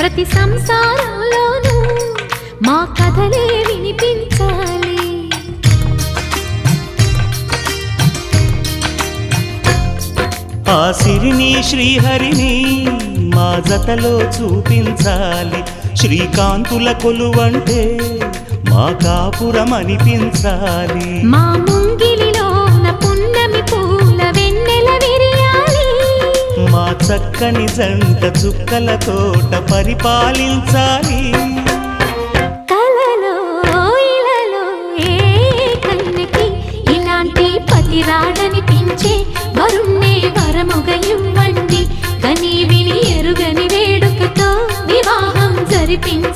ప్రతి సంసారంలోనూ మా కథలే వినిపించాలి. ఆ సిరిని శ్రీహరిని మా జతలో చూపించాలి. శ్రీకాంతుల కొలువంటే మా కాపురం అనిపించాలి. మా ముంగిలిలోన పున్నమి పూల వెన్నెల విరియాలి. మా చక్కని జంట చుక్కల తోట పరిపాలించాలి. కలలో ఇలలో ఏ కన్నకి ఇలాంటి పతి రాడనిపించే వరుణ్ణే వరముగా ఇవ్వండి. కని విని ఎరుగని వేడుకతో వివాహం జరిపించండి.